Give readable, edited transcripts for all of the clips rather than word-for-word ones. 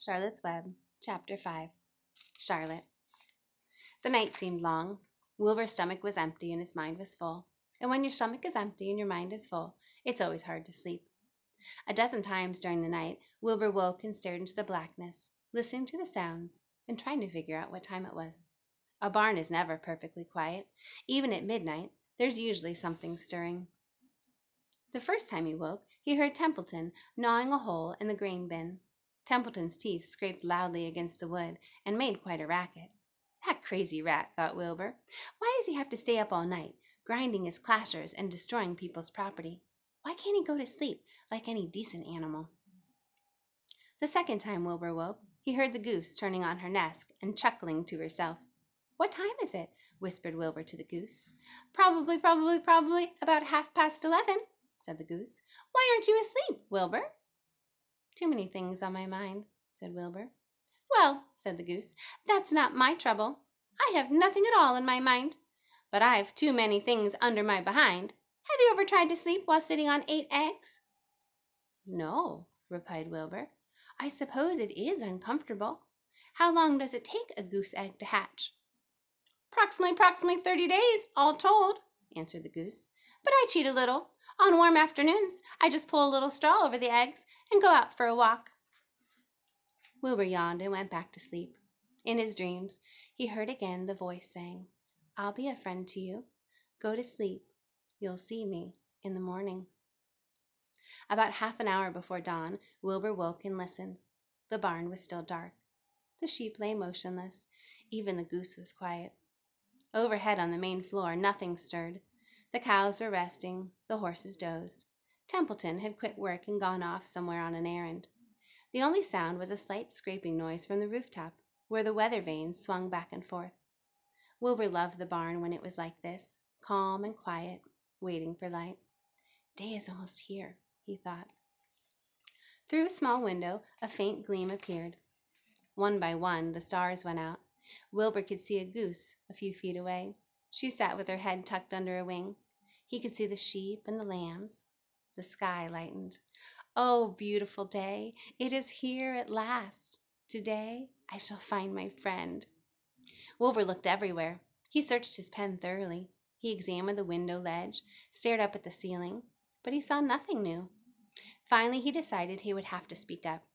Charlotte's Web, Chapter 5. Charlotte. The night seemed long. Wilbur's stomach was empty and his mind was full. And when your stomach is empty and your mind is full, it's always hard to sleep. A dozen times during the night, Wilbur woke and stared into the blackness, listening to the sounds and trying to figure out what time it was. A barn is never perfectly quiet. Even at midnight, there's usually something stirring. The first time he woke, he heard Templeton gnawing a hole in the grain bin. Templeton's teeth scraped loudly against the wood and made quite a racket. That crazy rat, thought Wilbur. Why does he have to stay up all night, grinding his clashers and destroying people's property? Why can't he go to sleep like any decent animal? The second time Wilbur woke, he heard the goose turning on her nest and chuckling to herself. What time is it? Whispered Wilbur to the goose. Probably about 11:30, said the goose. Why aren't you asleep, Wilbur? Too many things on my mind, said Wilbur. Well, said the goose, that's not my trouble. I have nothing at all in my mind, but I've too many things under my behind. Have you ever tried to sleep while sitting on 8 eggs? No, replied Wilbur. I suppose it is uncomfortable. How long does it take a goose egg to hatch? Approximately 30 days, all told, answered the goose. But I cheat a little. On warm afternoons, I just pull a little straw over the eggs and go out for a walk. Wilbur yawned and went back to sleep. In his dreams, he heard again the voice saying, I'll be a friend to you. Go to sleep. You'll see me in the morning. About half an hour before dawn, Wilbur woke and listened. The barn was still dark. The sheep lay motionless. Even the goose was quiet. Overhead on the main floor, nothing stirred. The cows were resting. The horses dozed. Templeton had quit work and gone off somewhere on an errand. The only sound was a slight scraping noise from the rooftop, where the weather vanes swung back and forth. Wilbur loved the barn when it was like this, calm and quiet, waiting for light. Day is almost here, he thought. Through a small window, a faint gleam appeared. One by one, the stars went out. Wilbur could see a goose a few feet away. She sat with her head tucked under a wing. He could see the sheep and the lambs. The sky lightened. Oh, beautiful day! It is here at last. Today I shall find my friend. Wilbur looked everywhere. He searched his pen thoroughly. He examined the window ledge, stared up at the ceiling, but he saw nothing new. Finally, he decided he would have to speak up.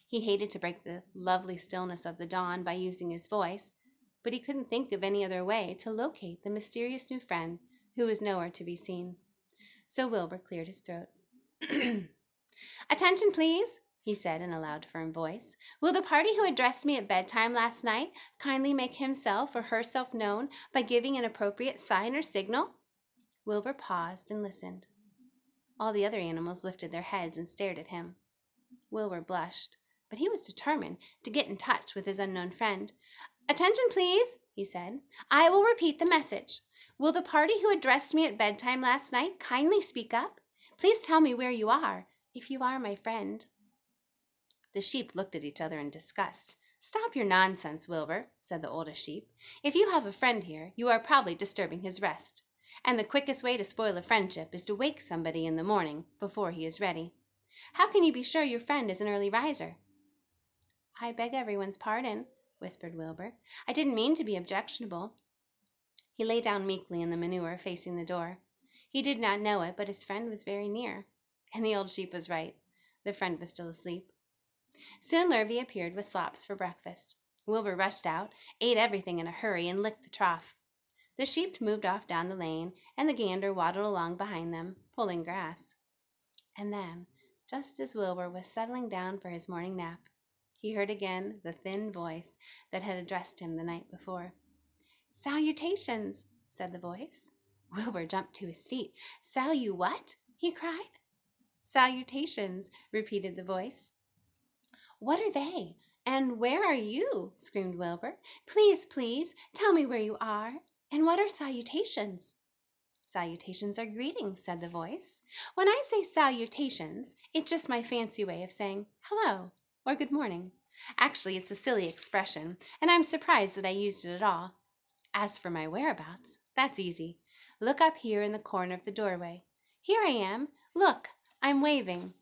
He hated to break the lovely stillness of the dawn by using his voice, but he couldn't think of any other way to locate the mysterious new friend who was nowhere to be seen. So Wilbur cleared his throat. Attention, please, he said in a loud, firm voice. Will the party who addressed me at bedtime last night kindly make himself or herself known by giving an appropriate sign or signal? Wilbur paused and listened. All the other animals lifted their heads and stared at him. Wilbur blushed, but he was determined to get in touch with his unknown friend. Attention, please, he said. I will repeat the message. Will the party who addressed me at bedtime last night kindly speak up? Please tell me where you are, if you are my friend. The sheep looked at each other in disgust. Stop your nonsense, Wilbur, said the oldest sheep. If you have a friend here, you are probably disturbing his rest. And the quickest way to spoil a friendship is to wake somebody in the morning before he is ready. How can you be sure your friend is an early riser? I beg everyone's pardon, whispered Wilbur. I didn't mean to be objectionable. He lay down meekly in the manure facing the door. He did not know it, but his friend was very near. And the old sheep was right. The friend was still asleep. Soon Lurvy appeared with slops for breakfast. Wilbur rushed out, ate everything in a hurry, and licked the trough. The sheep moved off down the lane, and the gander waddled along behind them, pulling grass. And then, just as Wilbur was settling down for his morning nap, he heard again the thin voice that had addressed him the night before. Salutations, said the voice. Wilbur jumped to his feet. What? He cried. Salutations, repeated the voice. What are they? And where are you? Screamed Wilbur. Please, tell me where you are. And what are salutations? Salutations are greetings, said the voice. When I say salutations, it's just my fancy way of saying hello or good morning. Actually, it's a silly expression, and I'm surprised that I used it at all. As for my whereabouts, that's easy. Look up here in the corner of the doorway. Here I am. Look, I'm waving.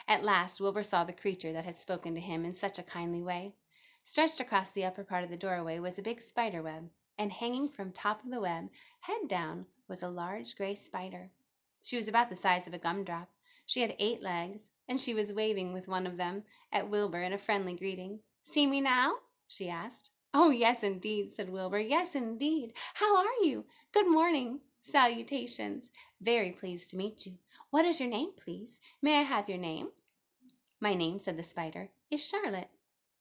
At last Wilbur saw the creature that had spoken to him in such a kindly way. Stretched across the upper part of the doorway was a big spider web, and hanging from top of the web, head down, was a large gray spider. She was about the size of a gumdrop. She had 8 legs, and she was waving with one of them at Wilbur in a friendly greeting. "See me now?" she asked. "Oh, yes, indeed," said Wilbur. "Yes, indeed. How are you? Good morning. Salutations. Very pleased to meet you. What is your name, please? May I have your name?" "My name," said the spider, "is Charlotte."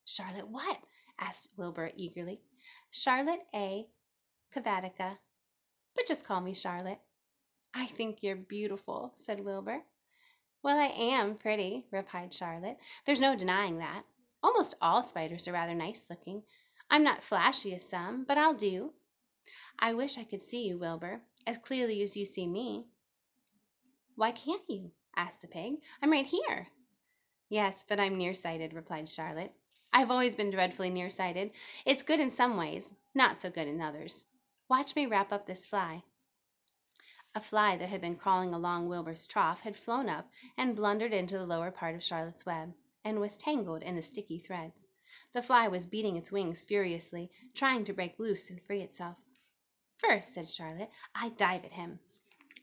"Charlotte what?" asked Wilbur eagerly. "Charlotte Eyre.Cara. But just call me Charlotte." "I think you're beautiful," said Wilbur. "Well, I am pretty," replied Charlotte. "There's no denying that. Almost all spiders are rather nice looking. I'm not flashy as some, but I'll do. I wish I could see you, Wilbur, as clearly as you see me." "Why can't you?" asked the pig. "I'm right here." "Yes, but I'm nearsighted," replied Charlotte. "I've always been dreadfully nearsighted. It's good in some ways, not so good in others. Watch me wrap up this fly." A fly that had been crawling along Wilbur's trough had flown up and blundered into the lower part of Charlotte's web, and was tangled in the sticky threads. The fly was beating its wings furiously, trying to break loose and free itself. "First," said Charlotte, "I dive at him."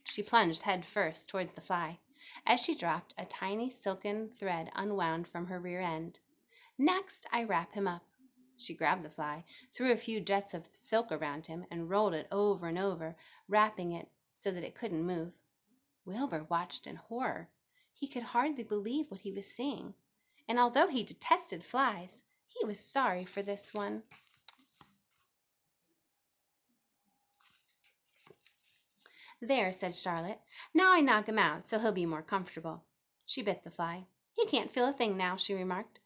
She plunged head first towards the fly. As she dropped, a tiny silken thread unwound from her rear end. "Next, I wrap him up." She grabbed the fly, threw a few jets of silk around him, and rolled it over and over, wrapping it so that it couldn't move. Wilbur watched in horror. He could hardly believe what he was seeing, and although he detested flies, he was sorry for this one. "There," said Charlotte. "Now I knock him out so he'll be more comfortable." She bit the fly. "He can't feel a thing now," she remarked.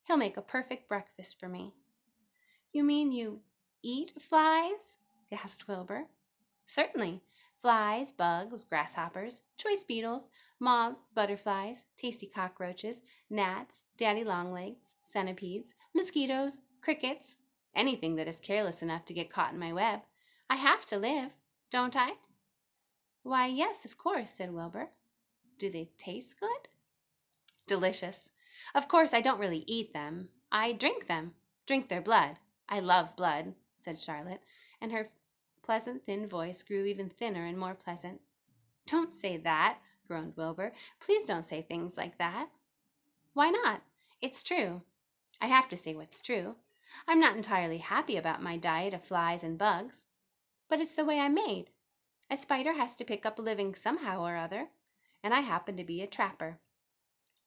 "He'll make a perfect breakfast for me." "You mean you eat flies?" gasped Wilbur. "Certainly. Flies, bugs, grasshoppers, choice beetles, moths, butterflies, tasty cockroaches, gnats, daddy-long-legs, centipedes, mosquitoes, crickets, anything that is careless enough to get caught in my web. I have to live, don't I?" "Why, yes, of course," said Wilbur. "Do they taste good?" "Delicious. Of course, I don't really eat them. I drink them, drink their blood. I love blood," said Charlotte, and her pleasant thin voice grew even thinner and more pleasant. "Don't say that," groaned Wilbur. "Please don't say things like that." "Why not? It's true. I have to say what's true. I'm not entirely happy about my diet of flies and bugs, but it's the way I'm made. A spider has to pick up a living somehow or other, and I happen to be a trapper.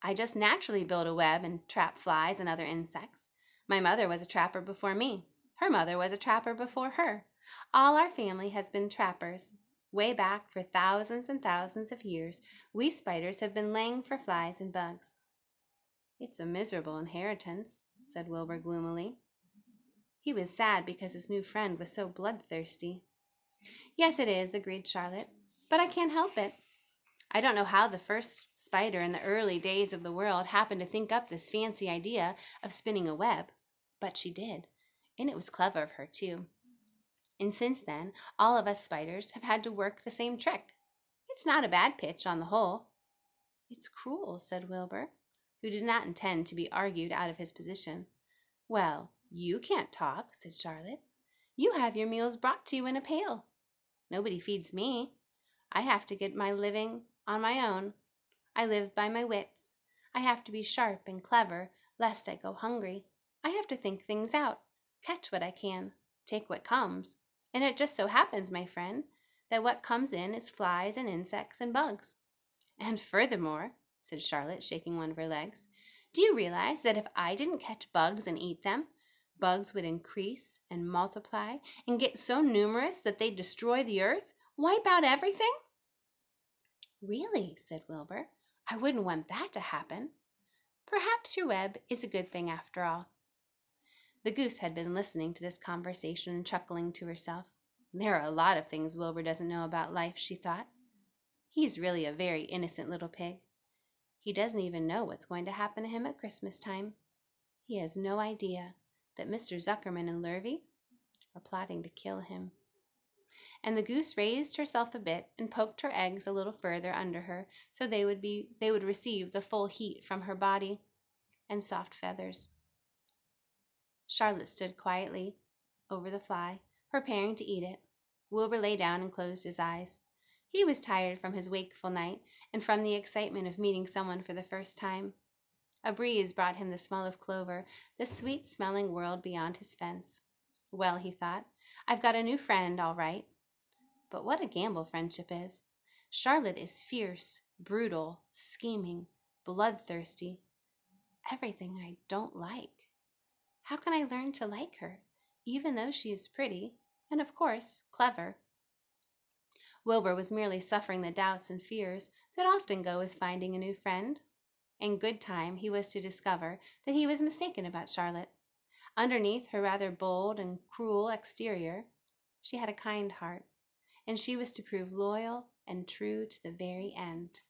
I just naturally build a web and trap flies and other insects. My mother was a trapper before me. Her mother was a trapper before her. All our family has been trappers. Way back for thousands and thousands of years, we spiders have been laying for flies and bugs." "It's a miserable inheritance," said Wilbur gloomily. He was sad because his new friend was so bloodthirsty. "Yes, it is," agreed Charlotte, "but I can't help it. I don't know how the first spider in the early days of the world happened to think up this fancy idea of spinning a web, but she did, and it was clever of her, too. And since then, all of us spiders have had to work the same trick. It's not a bad pitch on the whole." "It's cruel," said Wilbur, who did not intend to be argued out of his position. "Well, you can't talk," said Charlotte. "You have your meals brought to you in a pail. Nobody feeds me. I have to get my living on my own. I live by my wits. I have to be sharp and clever, lest I go hungry. I have to think things out, catch what I can, take what comes. And it just so happens, my friend, that what comes in is flies and insects and bugs. And furthermore," said Charlotte, shaking one of her legs, "do you realize that if I didn't catch bugs and eat them, bugs would increase and multiply and get so numerous that they'd destroy the earth, wipe out everything?" "Really," said Wilbur, "I wouldn't want that to happen. Perhaps your web is a good thing after all." The goose had been listening to this conversation and chuckling to herself. "There are a lot of things Wilbur doesn't know about life," she thought. "He's really a very innocent little pig. He doesn't even know what's going to happen to him at Christmas time. He has no idea that Mr. Zuckerman and Lurvy are plotting to kill him." and the goose raised herself a bit and poked her eggs a little further under her so they would receive the full heat from her body and soft feathers. Charlotte stood quietly over the fly, preparing to eat it. Wilbur lay down and closed his eyes. He was tired from his wakeful night and from the excitement of meeting someone for the first time. A breeze brought him the smell of clover, the sweet-smelling world beyond his fence. Well, he thought, I've got a new friend, all right. But what a gamble friendship is. Charlotte is fierce, brutal, scheming, bloodthirsty, everything I don't like. How can I learn to like her, even though she is pretty and, of course, clever? Wilbur was merely suffering the doubts and fears that often go with finding a new friend. In good time, he was to discover that he was mistaken about Charlotte. Underneath her rather bold and cruel exterior, she had a kind heart, and she was to prove loyal and true to the very end.